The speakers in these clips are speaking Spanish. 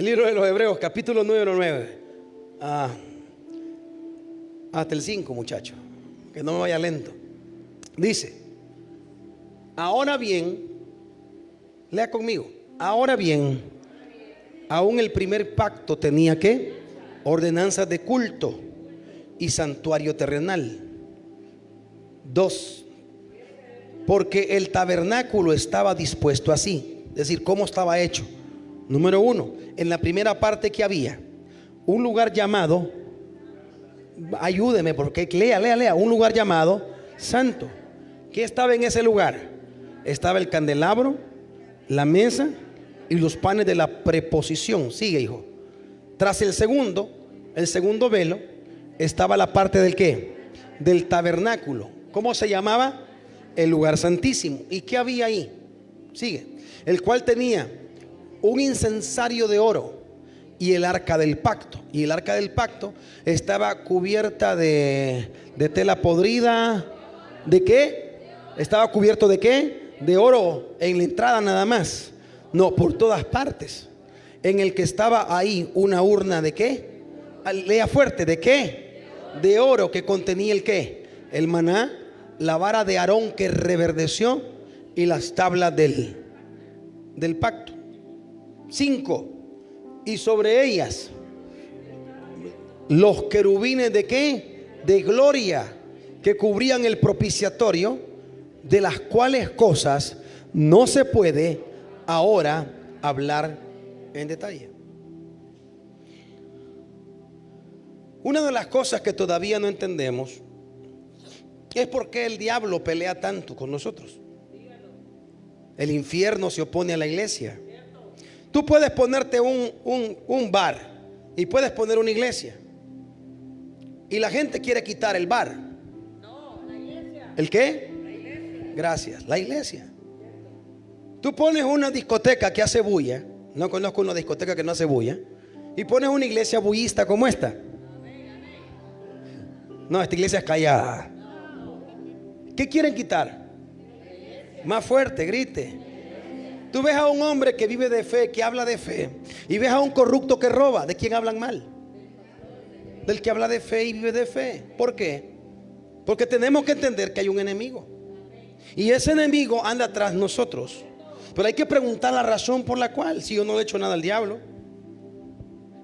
El libro de los Hebreos, capítulo número 9. Hasta el 5, muchachos, que no me vaya lento. Dice: ahora bien, lea conmigo. Ahora bien, aún el primer pacto tenía ¿qué? Ordenanzas de culto y santuario terrenal. 2. Porque el tabernáculo estaba dispuesto así. Es decir, ¿cómo estaba hecho? Número 1, en la primera parte que había un lugar llamado, ayúdeme porque lea, un lugar llamado santo. ¿Qué estaba en ese lugar? Estaba el candelabro, la mesa y los panes de la preposición. Sigue, hijo. Tras el segundo velo, estaba la parte del ¿qué? Del tabernáculo. ¿Cómo se llamaba? El lugar santísimo. ¿Y qué había ahí? Sigue. El cual tenía un incensario de oro y el arca del pacto. Y el arca del pacto estaba cubierta de tela podrida. ¿De qué? Estaba cubierto de qué? De oro en la entrada nada más. No, por todas partes. En el que estaba ahí una urna de qué? Lea fuerte, ¿de qué? De oro, que contenía el qué? El maná, la vara de Aarón que reverdeció y las tablas del pacto. 5. Y sobre ellas los querubines de qué? De gloria, que cubrían el propiciatorio, de las cuales cosas no se puede ahora hablar en detalle. Una de las cosas que todavía no entendemos es por qué el diablo pelea tanto con nosotros. El infierno se opone a la iglesia. Tú puedes ponerte un bar y puedes poner una iglesia, y la gente quiere quitar el bar. No, la iglesia. ¿El qué? La iglesia. Gracias, la iglesia. Tú pones una discoteca que hace bulla. No conozco una discoteca que no hace bulla. Y pones una iglesia bullista como esta. No, esta iglesia es callada. ¿Qué quieren quitar? Más fuerte, grite. Tú ves a un hombre que vive de fe, que habla de fe, y ves a un corrupto que roba. ¿De quién hablan mal? Del que habla de fe y vive de fe. ¿Por qué? Porque tenemos que entender que hay un enemigo, y ese enemigo anda tras nosotros. Pero hay que preguntar la razón por la cual. Si yo no le he hecho nada al diablo,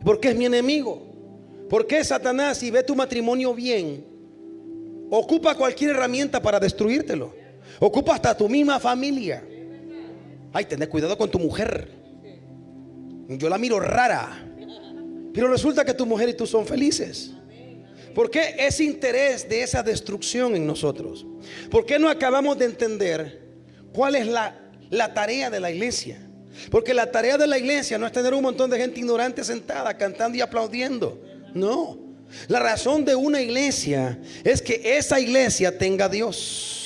¿por qué es mi enemigo? ¿Por qué Satanás, si ve tu matrimonio bien, ocupa cualquier herramienta para destruírtelo? Ocupa hasta tu misma familia. Ay, tened cuidado con tu mujer. Yo la miro rara, pero resulta que tu mujer y tú son felices. ¿Por qué ese interés de esa destrucción en nosotros? ¿Por qué no acabamos de entender cuál es la tarea de la iglesia? Porque la tarea de la iglesia no es tener un montón de gente ignorante sentada cantando y aplaudiendo. No, la razón de una iglesia es que esa iglesia tenga a Dios.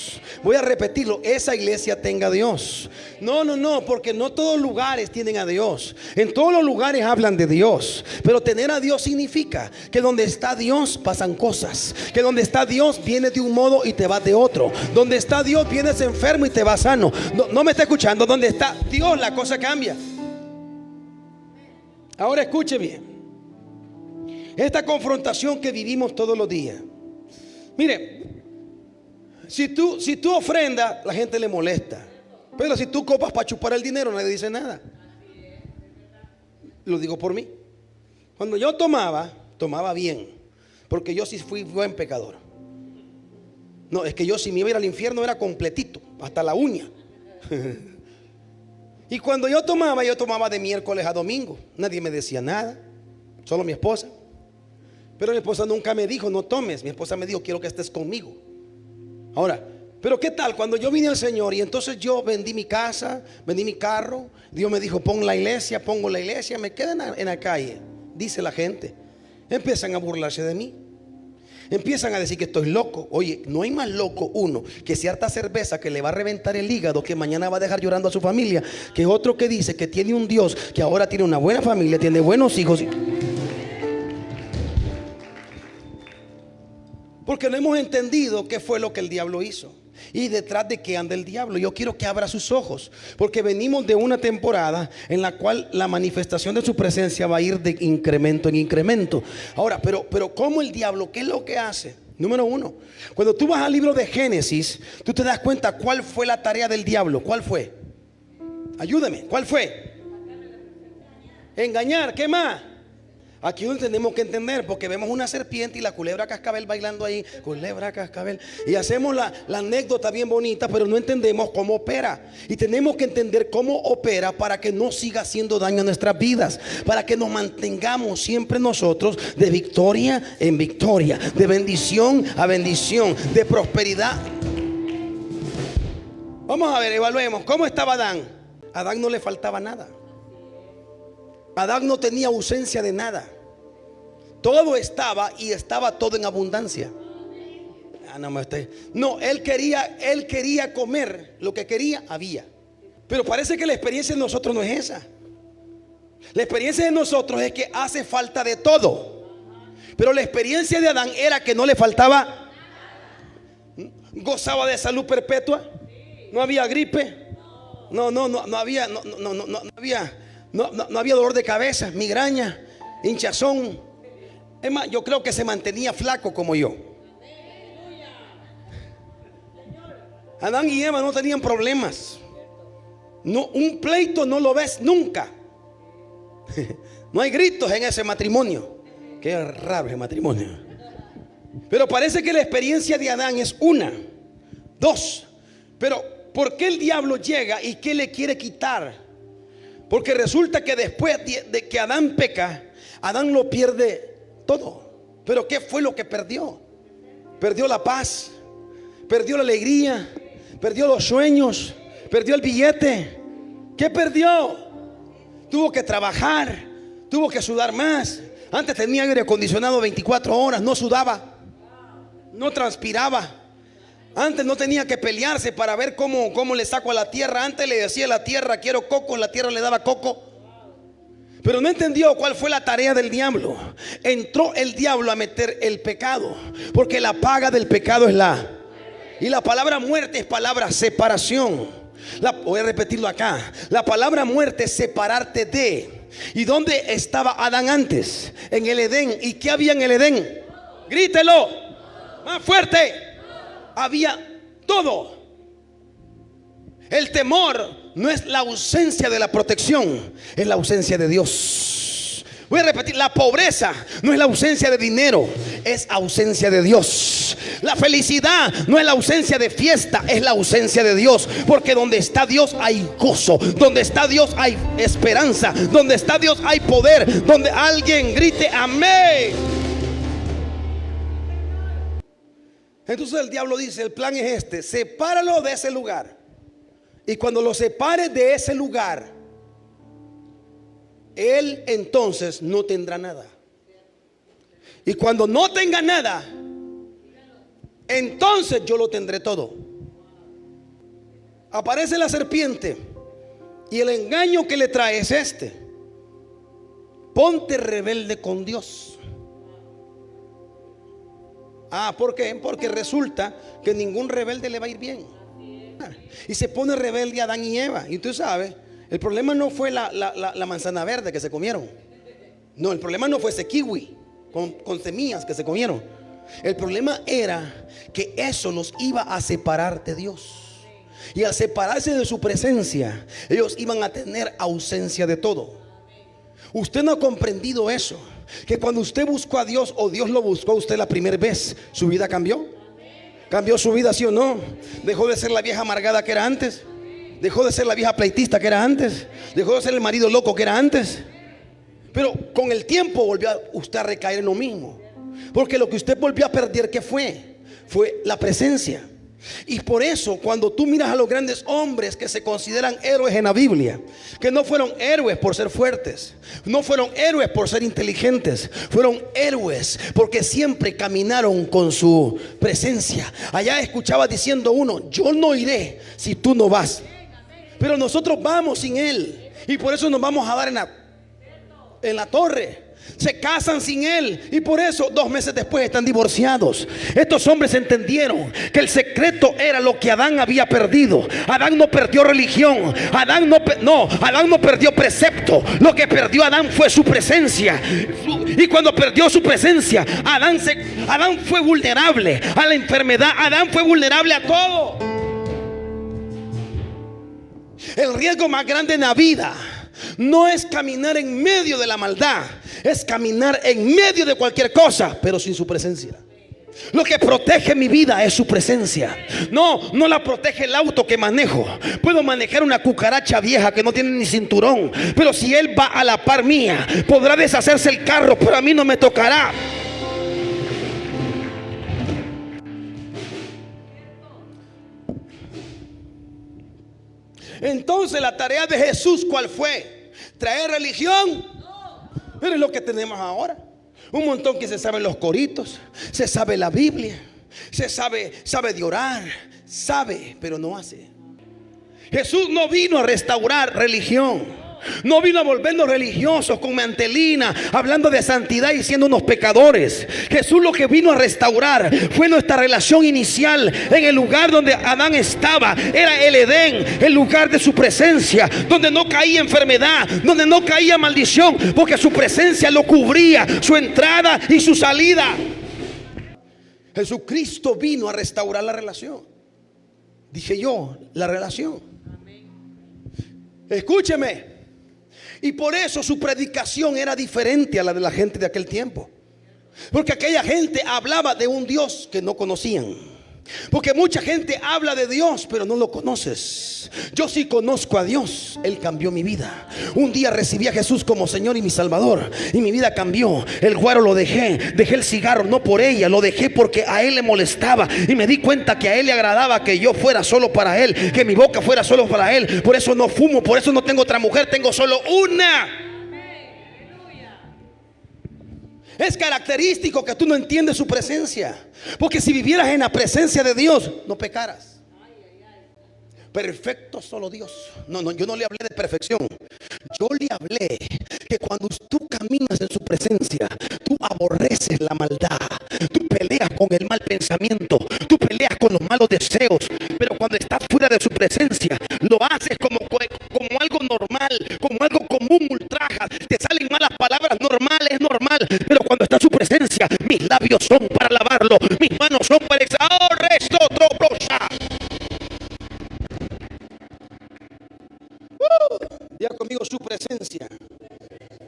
Voy a repetirlo, esa iglesia tenga a Dios. No, porque no todos los lugares tienen a Dios. En todos los lugares hablan de Dios, pero tener a Dios significa que donde está Dios pasan cosas. Que donde está Dios vienes de un modo y te vas de otro. Donde está Dios vienes enfermo y te vas sano. No me está escuchando. Donde está Dios la cosa cambia. Ahora escuche bien esta confrontación que vivimos todos los días. Mire, si tú ofrendas, la gente le molesta. Pero si tú copas para chupar el dinero, nadie dice nada. Lo digo por mí. Cuando yo tomaba bien, porque yo sí fui buen pecador. No, es que yo si me iba a ir al infierno era completito, hasta la uña. Y cuando yo tomaba de miércoles a domingo. Nadie me decía nada, solo mi esposa. Pero mi esposa nunca me dijo no tomes. Mi esposa me dijo quiero que estés conmigo. Ahora, pero ¿qué tal? Cuando yo vine al Señor y entonces yo vendí mi casa, vendí mi carro, Dios me dijo pongo la iglesia, me quedé en la calle. Dice la gente, empiezan a burlarse de mí, empiezan a decir que estoy loco. Oye, no hay más loco uno que cierta cerveza que le va a reventar el hígado, que mañana va a dejar llorando a su familia, que otro que dice que tiene un Dios, que ahora tiene una buena familia, tiene buenos hijos. Porque no hemos entendido qué fue lo que el diablo hizo. ¿Y detrás de qué anda el diablo? Yo quiero que abra sus ojos, porque venimos de una temporada en la cual la manifestación de su presencia va a ir de incremento en incremento. Ahora, pero ¿cómo el diablo? ¿Qué es lo que hace? Número uno, cuando tú vas al libro de Génesis, tú te das cuenta cuál fue la tarea del diablo. ¿Cuál fue? Ayúdame, ¿cuál fue? Engañar. ¿Qué más? Aquí no tenemos que entender, porque vemos una serpiente y la culebra cascabel bailando ahí, culebra cascabel, y hacemos la anécdota bien bonita, pero no entendemos cómo opera. Y tenemos que entender cómo opera para que no siga haciendo daño a nuestras vidas, para que nos mantengamos siempre nosotros de victoria en victoria, de bendición a bendición, de prosperidad. Vamos a ver, evaluemos cómo estaba Adán. Adán no le faltaba nada. Adán no tenía ausencia de nada. Todo estaba, y estaba todo en abundancia. No, él quería comer. Lo que quería, había. Pero parece que la experiencia de nosotros no es esa. La experiencia de nosotros es que hace falta de todo. Pero la experiencia de Adán era que no le faltaba. Gozaba de salud perpetua. No había gripe. No había dolor de cabeza, migraña, hinchazón. Es más, yo creo que se mantenía flaco como yo. Adán y Eva no tenían problemas. No, un pleito no lo ves nunca. No hay gritos en ese matrimonio. Qué raro ese matrimonio. Pero parece que la experiencia de Adán es una. Dos. Pero ¿por qué el diablo llega y qué le quiere quitar? Porque resulta que después de que Adán peca, Adán lo pierde todo. Pero ¿qué fue lo que perdió? Perdió la paz, perdió la alegría, perdió los sueños, perdió el billete. ¿Qué perdió? Tuvo que trabajar, tuvo que sudar más. Antes tenía aire acondicionado 24 horas, no sudaba, no transpiraba. Antes no tenía que pelearse para ver cómo le saco a la tierra. Antes le decía a la tierra, quiero coco, la tierra le daba coco. Pero no entendió cuál fue la tarea del diablo. Entró el diablo a meter el pecado, porque la paga del pecado es y la palabra muerte es palabra separación. Voy a repetirlo acá. La palabra muerte es separarte de. ¿Y dónde estaba Adán antes? En el Edén. ¿Y qué había en el Edén? Grítelo más fuerte. Había todo. El temor no es la ausencia de la protección, es la ausencia de Dios. Voy a repetir, la pobreza no es la ausencia de dinero, es ausencia de Dios. La felicidad no es la ausencia de fiesta, es la ausencia de Dios. Porque donde está Dios hay gozo, donde está Dios hay esperanza, donde está Dios hay poder. Donde alguien grite amén. Entonces el diablo dice, el plan es este: sepáralo de ese lugar. Y cuando lo separes de ese lugar, él entonces no tendrá nada. Y cuando no tenga nada, entonces yo lo tendré todo. Aparece la serpiente y el engaño que le trae es este: ponte rebelde con Dios. ¿Por qué? Porque resulta que ningún rebelde le va a ir bien. Y se pone rebelde a Adán y Eva. Y tú sabes, el problema no fue la manzana verde que se comieron. No, el problema no fue ese kiwi con semillas que se comieron. El problema era que eso los iba a separar de Dios. Y al separarse de su presencia, ellos iban a tener ausencia de todo. Usted no ha comprendido eso, que cuando usted buscó a Dios, o Dios lo buscó a usted la primera vez, su vida cambió. ¿Cambió su vida, sí o no? Dejó de ser la vieja amargada que era antes. Dejó de ser la vieja pleitista que era antes. Dejó de ser el marido loco que era antes. Pero con el tiempo volvió usted a recaer en lo mismo. Porque lo que usted volvió a perder, ¿qué fue? Fue la presencia. Y por eso cuando tú miras a los grandes hombres que se consideran héroes en la Biblia, que no fueron héroes por ser fuertes, no fueron héroes por ser inteligentes, fueron héroes porque siempre caminaron con su presencia. Allá escuchaba diciendo uno: yo no iré si tú no vas. Pero nosotros vamos sin él, y por eso nos vamos a dar en la torre. Se casan sin él y por eso 2 meses después están divorciados. Estos hombres entendieron que el secreto era lo que Adán había perdido. Adán no perdió religión, Adán no perdió precepto. Lo que perdió Adán fue su presencia. Y cuando perdió su presencia, Adán fue vulnerable a la enfermedad. Adán fue vulnerable a todo. El riesgo más grande en la vida no es caminar en medio de la maldad, es caminar en medio de cualquier cosa, pero sin su presencia. Lo que protege mi vida es su presencia. No la protege el auto que manejo. Puedo manejar una cucaracha vieja que no tiene ni cinturón, pero si él va a la par mía, podrá deshacerse el carro, pero a mí no me tocará. Entonces la tarea de Jesús, ¿cuál fue? ¿Traer religión? Pero es lo que tenemos ahora. Un montón que se sabe los coritos, se sabe la Biblia, sabe de orar, sabe, pero no hace. Jesús no vino a restaurar religión. No vino a volvernos religiosos con mantelina, hablando de santidad y siendo unos pecadores. Jesús lo que vino a restaurar fue nuestra relación inicial en el lugar donde Adán estaba. Era el Edén, el lugar de su presencia, donde no caía enfermedad, donde no caía maldición, porque su presencia lo cubría, su entrada y su salida. Jesucristo vino a restaurar la relación. Dije yo, la relación. Escúcheme. Y por eso su predicación era diferente a la de la gente de aquel tiempo. Porque aquella gente hablaba de un Dios que no conocían. Porque mucha gente habla de Dios, pero no lo conoces. Yo sí conozco a Dios. Él cambió mi vida. Un día recibí a Jesús como Señor y mi Salvador, y mi vida cambió. El guaro lo dejé el cigarro, no por ella, lo dejé porque a él le molestaba. Y me di cuenta que a él le agradaba que yo fuera solo para él, que mi boca fuera solo para él. Por eso no fumo, por eso no tengo otra mujer, tengo solo una. Es característico que tú no entiendes su presencia, porque si vivieras en la presencia de Dios, no pecaras. Perfecto solo Dios. No, yo no le hablé de perfección. Yo le hablé que cuando tú caminas en su presencia, tú aborreces la maldad, tú peleas con el mal pensamiento, tú peleas con los malos deseos. Pero cuando estás fuera de su presencia, lo haces como algo normal, como algo común, ultrajas. Te salen malas palabras, normal, es normal. Pero cuando está en su presencia, mis labios son para alabarlo, mis manos son para exaltar. Diga conmigo su presencia.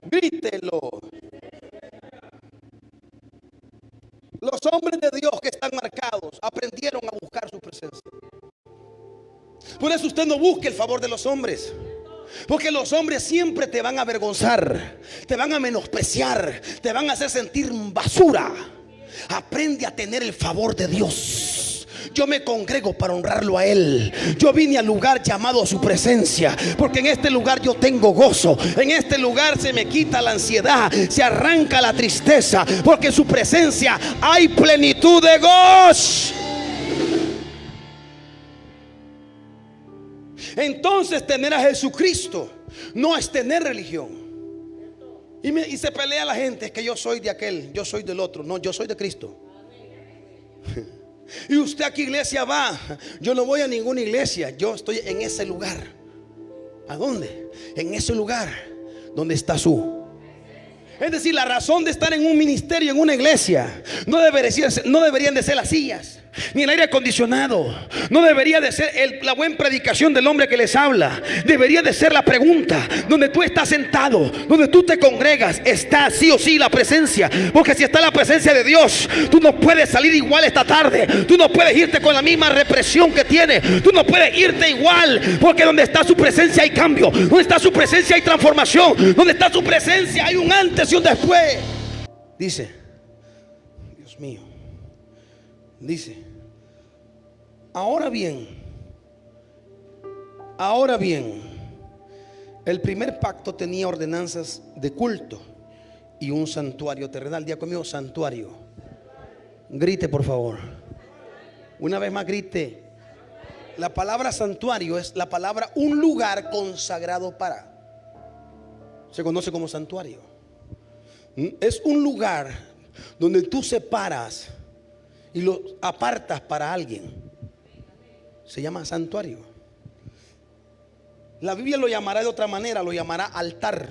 Grítelo. Los hombres de Dios que están marcados aprendieron a buscar su presencia. Por eso usted no busque el favor de los hombres, porque los hombres siempre te van a avergonzar, te van a menospreciar, te van a hacer sentir basura. Aprende a tener el favor de Dios. Yo me congrego para honrarlo a Él. Yo vine al lugar llamado a su presencia, porque en este lugar yo tengo gozo. En este lugar se me quita la ansiedad, se arranca la tristeza, porque en su presencia hay plenitud de gozo. Entonces tener a Jesucristo no es tener religión. Y se pelea la gente, es que yo soy de aquel, yo soy del otro. No, yo soy de Cristo. ¿Y usted a qué iglesia va? Yo no voy a ninguna iglesia, yo estoy en ese lugar. ¿A dónde? En ese lugar donde está su. Es decir, la razón de estar en un ministerio, en una iglesia, no deberían de ser las sillas, ni el aire acondicionado. No debería de ser la buena predicación del hombre que les habla. Debería de ser la pregunta: donde tú estás sentado, donde tú te congregas, ¿está sí o sí la presencia? Porque si está la presencia de Dios, tú no puedes salir igual esta tarde. Tú no puedes irte con la misma represión que tienes. Tú no puedes irte igual, porque donde está su presencia hay cambio. Donde está su presencia hay transformación. Donde está su presencia hay un antes y un después. Dice, Dios mío, dice: ahora bien, el primer pacto tenía ordenanzas de culto y un santuario terrenal. Diga conmigo, santuario. Grite, por favor. Una vez más, grite. La palabra santuario es la palabra un lugar consagrado para. Se conoce como santuario. Es un lugar donde tú separas y lo apartas para alguien. Se llama santuario. La Biblia lo llamará de otra manera, lo llamará altar.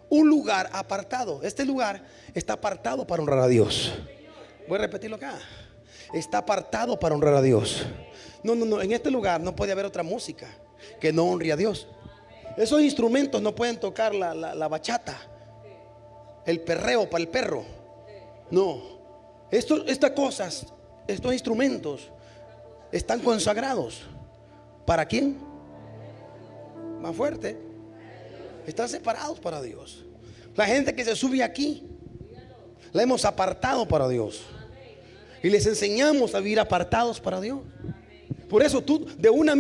Un lugar apartado. Este lugar está apartado para honrar a Dios. Voy a repetirlo acá. Está apartado para honrar a Dios. No, en este lugar no puede haber otra música que no honre a Dios. Esos instrumentos no pueden tocar la bachata, el perreo para el perro. No, estas cosas, estos instrumentos están consagrados. ¿Para quién? Más fuerte. Están separados para Dios. La gente que se sube aquí la hemos apartado para Dios y les enseñamos a vivir apartados para Dios. Por eso tú de un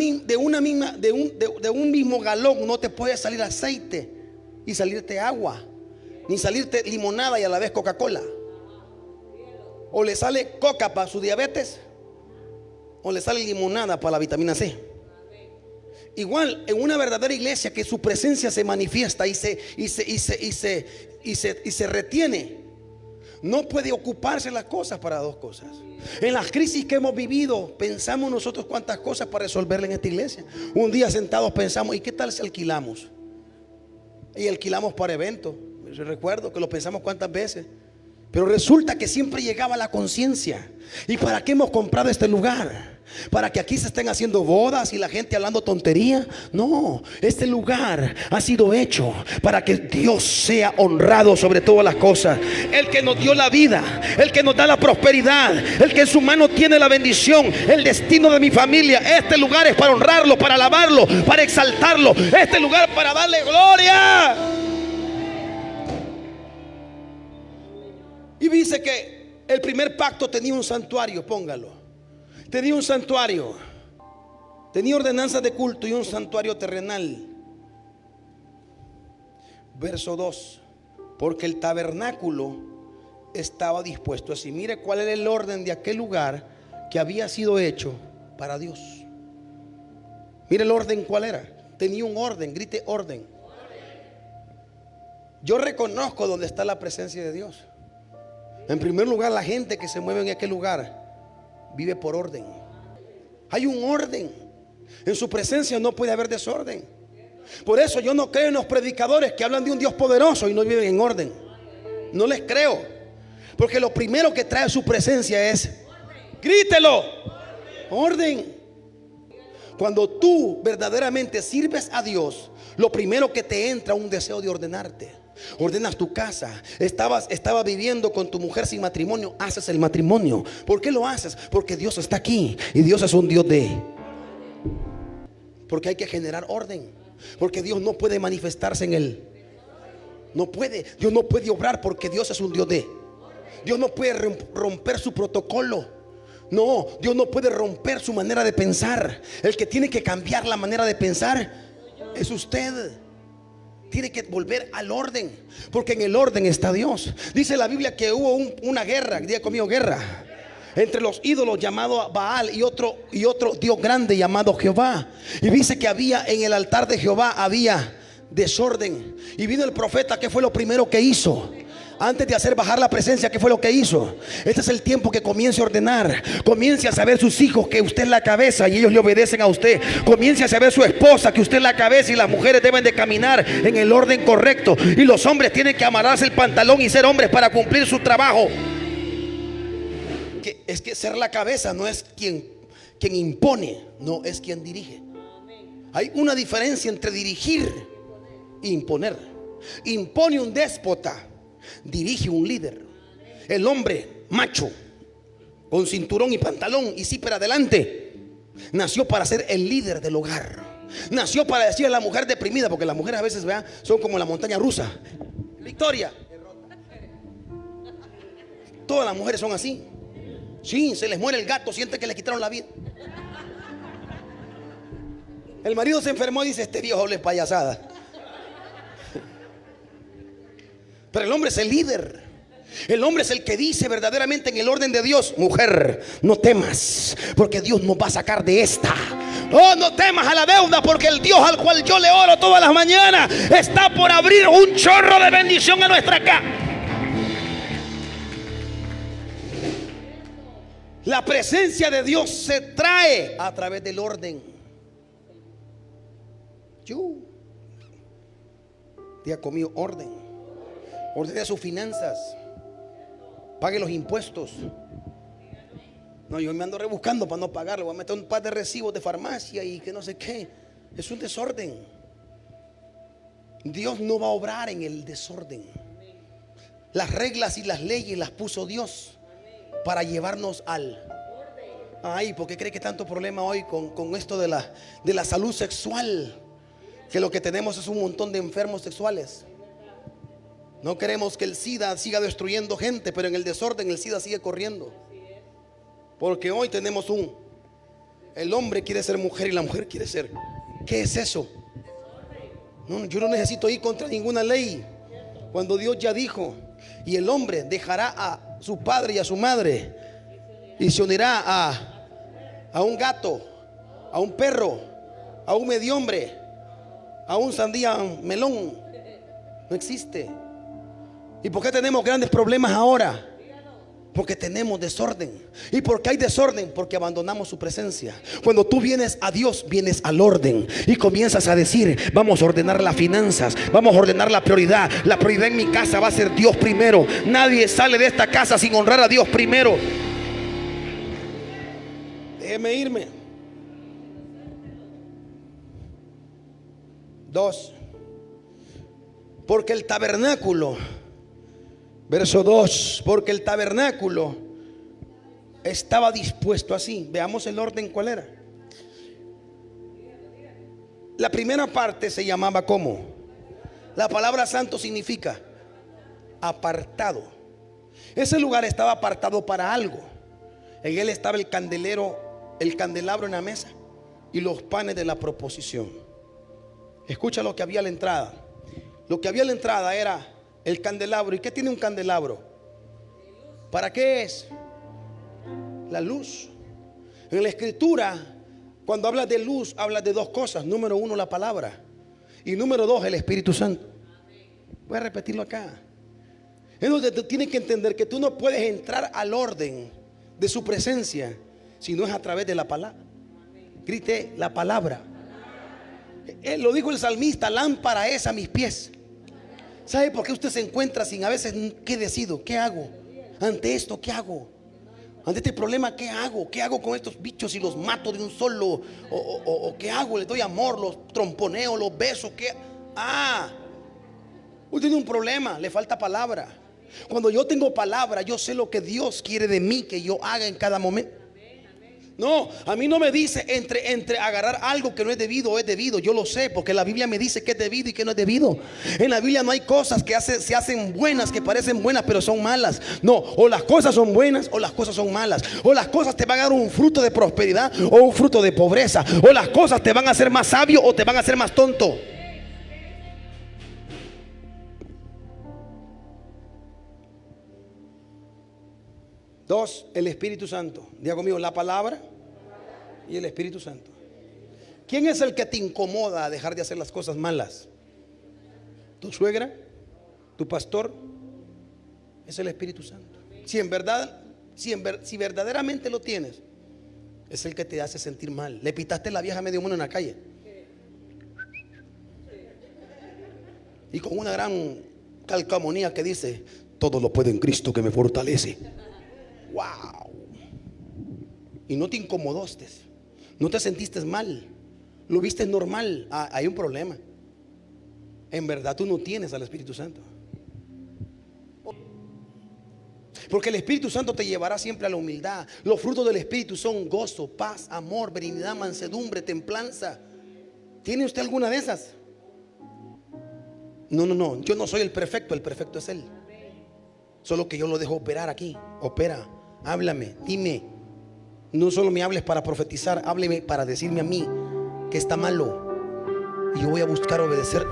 mismo galón no te puede salir aceite y salirte agua, ni salirte limonada y a la vez Coca-Cola. O le sale coca para su diabetes, o le sale limonada para la vitamina C. Igual en una verdadera iglesia que su presencia se manifiesta y se retiene, no puede ocuparse las cosas para dos cosas. En las crisis que hemos vivido, pensamos nosotros cuántas cosas para resolverla en esta iglesia. Un día sentados pensamos, ¿y qué tal si alquilamos? Y alquilamos para eventos. Yo recuerdo que lo pensamos cuántas veces. Pero resulta que siempre llegaba la conciencia. ¿Y para qué hemos comprado este lugar? ¿Para que aquí se estén haciendo bodas y la gente hablando tontería? No, este lugar ha sido hecho para que Dios sea honrado sobre todas las cosas. El que nos dio la vida, el que nos da la prosperidad, el que en su mano tiene la bendición, el destino de mi familia. Este lugar es para honrarlo, para alabarlo, para exaltarlo. Este lugar para darle gloria. Y dice que el primer pacto tenía un santuario, póngalo. Tenía un santuario, tenía ordenanzas de culto y un santuario terrenal. Verso 2: porque el tabernáculo estaba dispuesto así. Mire cuál era el orden de aquel lugar que había sido hecho para Dios. Mire el orden cuál era. Tenía un orden, grite orden. Yo reconozco donde está la presencia de Dios. En primer lugar, la gente que se mueve en aquel lugar vive por orden. Hay un orden. En su presencia no puede haber desorden. Por eso yo no creo en los predicadores que hablan de un Dios poderoso y no viven en orden. No les creo. Porque lo primero que trae su presencia es, grítelo, orden. Cuando tú verdaderamente sirves a Dios, lo primero que te entra es un deseo de ordenarte. Ordenas tu casa. Estaba viviendo con tu mujer sin matrimonio, haces el matrimonio. ¿Por qué lo haces? Porque Dios está aquí y Dios es un Dios de... Porque hay que generar orden. Porque Dios no puede manifestarse en él. No puede. Dios no puede obrar porque Dios es un Dios de... Dios no puede romper su protocolo. No, Dios no puede romper su manera de pensar. El que tiene que cambiar la manera de pensar es usted. Tiene que volver al orden, porque en el orden está Dios. Dice la Biblia que hubo una guerra, diga conmigo, guerra, entre los ídolos llamado Baal y otro Dios grande llamado Jehová. Y dice que había en el altar de Jehová había desorden. Y vino el profeta, ¿qué fue lo primero que hizo? Antes de hacer bajar la presencia, ¿qué fue lo que hizo? Este es el tiempo que comience a ordenar. Comience a saber sus hijos que usted es la cabeza y ellos le obedecen a usted. Comience a saber su esposa que usted es la cabeza y las mujeres deben de caminar en el orden correcto. Y los hombres tienen que amarrarse el pantalón y ser hombres para cumplir su trabajo. Es que ser la cabeza no es quien impone, no, es quien dirige. Hay una diferencia entre dirigir e imponer. Impone un déspota, dirige un líder. El hombre macho con cinturón y pantalón y zipper adelante nació para ser el líder del hogar. Nació para decir a la mujer deprimida, porque las mujeres a veces son como la montaña rusa. Victoria. Todas las mujeres son así. Sí, se les muere el gato, sienten que le quitaron la vida. El marido se enfermó y dice, este viejo es payasada. Pero el hombre es el líder. El hombre es el que dice verdaderamente en el orden de Dios, mujer, no temas, porque Dios nos va a sacar de esta. Oh, no temas a la deuda, porque el Dios al cual yo le oro todas las mañanas está por abrir un chorro de bendición a nuestra casa. La presencia de Dios se trae a través del orden. Diga conmigo, orden. Ordene sus finanzas. Pague los impuestos. No, yo me ando rebuscando para no pagarlo. Voy a meter un par de recibos de farmacia y que no sé qué. Es un desorden. Dios no va a obrar en el desorden. Las reglas y las leyes las puso Dios para llevarnos al... Ay, ¿por qué cree que tanto problema hoy con esto de la salud sexual? Que lo que tenemos es un montón de enfermos sexuales. No queremos que el SIDA siga destruyendo gente, pero en el desorden el SIDA sigue corriendo. Porque hoy tenemos el hombre quiere ser mujer y la mujer quiere ser. ¿Qué es eso? No, yo no necesito ir contra ninguna ley. Cuando Dios ya dijo, y el hombre dejará a su padre y a su madre y se unirá a un gato, a un perro, a un medio hombre, a un sandía melón. No existe. ¿Y por qué tenemos grandes problemas ahora? Porque tenemos desorden. ¿Y por qué hay desorden? Porque abandonamos su presencia. Cuando tú vienes a Dios, vienes al orden y comienzas a decir: vamos a ordenar las finanzas, vamos a ordenar la prioridad. La prioridad en mi casa va a ser Dios primero. Nadie sale de esta casa sin honrar a Dios primero. Déjeme irme. 2. Porque el tabernáculo, verso 2, porque el tabernáculo estaba dispuesto así. Veamos el orden, ¿cuál era? La primera parte se llamaba ¿cómo? La palabra santo significa apartado. Ese lugar estaba apartado para algo. En él estaba el candelabro en la mesa y los panes de la proposición. Escucha lo que había a la entrada. Lo que había a la entrada era el candelabro. ¿Y qué tiene un candelabro? ¿Para qué es? La luz. En la escritura, cuando habla de luz, habla de dos cosas. Número 1, la palabra. Y número 2, el Espíritu Santo. Voy a repetirlo acá. Es donde tú tienes que entender que tú no puedes entrar al orden de su presencia si no es a través de la palabra. Grite la palabra. Lo dijo el salmista: lámpara es a mis pies. ¿Sabe por qué usted se encuentra sin a veces qué decido? ¿Qué hago? Ante esto, ¿qué hago? Ante este problema, ¿qué hago? ¿Qué hago con estos bichos y los mato de un solo? ¿O qué hago? ¿Les doy amor? ¿Los tromponeo? ¿Los beso? ¿Qué? Usted tiene un problema, le falta palabra. Cuando yo tengo palabra, yo sé lo que Dios quiere de mí que yo haga en cada momento. No, a mí no me dice entre agarrar algo que no es debido o es debido. Yo lo sé porque la Biblia me dice que es debido y que no es debido. En la Biblia no hay cosas que se hacen buenas, que parecen buenas pero son malas. No, o las cosas son buenas o las cosas son malas. O las cosas te van a dar un fruto de prosperidad o un fruto de pobreza. O las cosas te van a hacer más sabio o te van a hacer más tonto. Dos, el Espíritu Santo. Diga conmigo, la palabra y el Espíritu Santo. ¿Quién es el que te incomoda a dejar de hacer las cosas malas? ¿Tu suegra? ¿Tu pastor? Es el Espíritu Santo. Si verdaderamente lo tienes, es el que te hace sentir mal. Le pitaste la vieja medio mundo en la calle y con una gran calcamonía que dice: todo lo puedo en Cristo que me fortalece. Wow. Y no te incomodaste, no te sentiste mal, lo viste normal. Hay un problema. En verdad tú no tienes al Espíritu Santo. Porque el Espíritu Santo te llevará siempre a la humildad. Los frutos del Espíritu son gozo, paz, amor, benignidad, mansedumbre, templanza. ¿Tiene usted alguna de esas? No, yo no soy el perfecto es Él. Solo que yo lo dejo operar aquí. Opera, háblame, dime. No solo me hables para profetizar, hábleme para decirme a mí que está malo. Y yo voy a buscar obedecer.